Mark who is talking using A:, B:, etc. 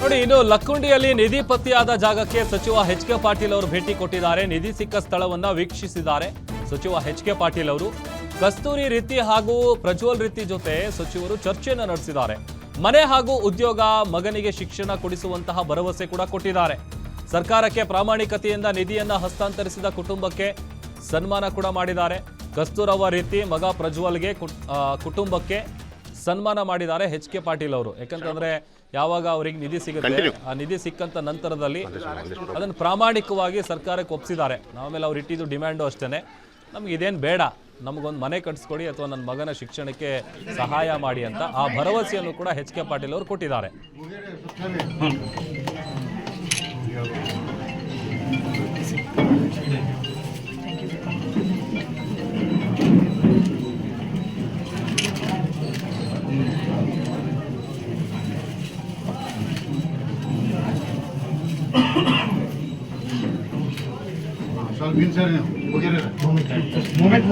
A: ನೋಡಿ, ಇನ್ನು ಲಕ್ಕುಂಡಿಯಲ್ಲಿ ನಿಧಿ ಪತ್ತೆಯಾದ ಜಾಗಕ್ಕೆ ಸಚಿವ ಎಚ್ ಕೆ ಪಾಟೀಲ್ ಅವರು ಭೇಟಿ ಕೊಟ್ಟಿದ್ದಾರೆ. ನಿಧಿ ಸಿಕ್ಕ ಸ್ಥಳವನ್ನ ವೀಕ್ಷಿಸಿದ್ದಾರೆ ಸಚಿವ ಎಚ್ ಕೆ ಪಾಟೀಲ್ ಅವರು. ಕಸ್ತೂರಿ ರೀತಿ ಹಾಗೂ ಪ್ರಜ್ವಲ್ ರೀತಿ ಜೊತೆ ಸಚಿವರು ಚರ್ಚೆಯನ್ನು ನಡೆಸಿದ್ದಾರೆ. ಮನೆ ಹಾಗೂ ಉದ್ಯೋಗ, ಮಗನಿಗೆ ಶಿಕ್ಷಣ ಕೊಡಿಸುವಂತಹ ಭರವಸೆ ಕೂಡ ಕೊಟ್ಟಿದ್ದಾರೆ. ಸರ್ಕಾರಕ್ಕೆ ಪ್ರಾಮಾಣಿಕತೆಯಿಂದ ನಿಧಿಯನ್ನ ಹಸ್ತಾಂತರಿಸಿದ ಕುಟುಂಬಕ್ಕೆ ಸನ್ಮಾನ ಕೂಡ ಮಾಡಿದ್ದಾರೆ. ಕಸ್ತೂರವ್ವ ರೀತಿ ಮಗ ಪ್ರಜ್ವಲ್ಗೆ ಕುಟುಂಬಕ್ಕೆ ಸನ್ಮಾನ ಮಾಡಿದ್ದಾರೆ ಎಚ್ ಕೆ ಪಾಟೀಲ್ ಅವರು. ಯಾಕಂತಂದ್ರೆ ಯಾವಾಗ ಅವರಿಗೆ ನಿಧಿ ಸಿಗುತ್ತೆ, ಆ ನಿಧಿ ಸಿಕ್ಕಂತ ನಂತರದಲ್ಲಿ ಅದನ್ನು ಪ್ರಾಮಾಣಿಕವಾಗಿ ಸರ್ಕಾರಕ್ಕೆ ಒಪ್ಪಿಸಿದ್ದಾರೆ. ನಾವೆಲ್ಲ ಅವ್ರು ಇಟ್ಟಿದ್ದು ಡಿಮ್ಯಾಂಡು ಅಷ್ಟೇ, ನಮ್ಗೆ ಇದೇನು ಬೇಡ, ನಮಗೊಂದು ಮನೆ ಕಟ್ಸ್ಕೊಡಿ ಅಥವಾ ನನ್ನ ಮಗನ ಶಿಕ್ಷಣಕ್ಕೆ ಸಹಾಯ ಮಾಡಿ ಅಂತ ಆ ಭರವಸೆಯನ್ನು ಕೂಡ ಎಚ್ ಕೆ ಪಾಟೀಲ್ ಅವರು ಕೊಟ್ಟಿದ್ದಾರೆ.
B: ಮೂಮೆಂಟ್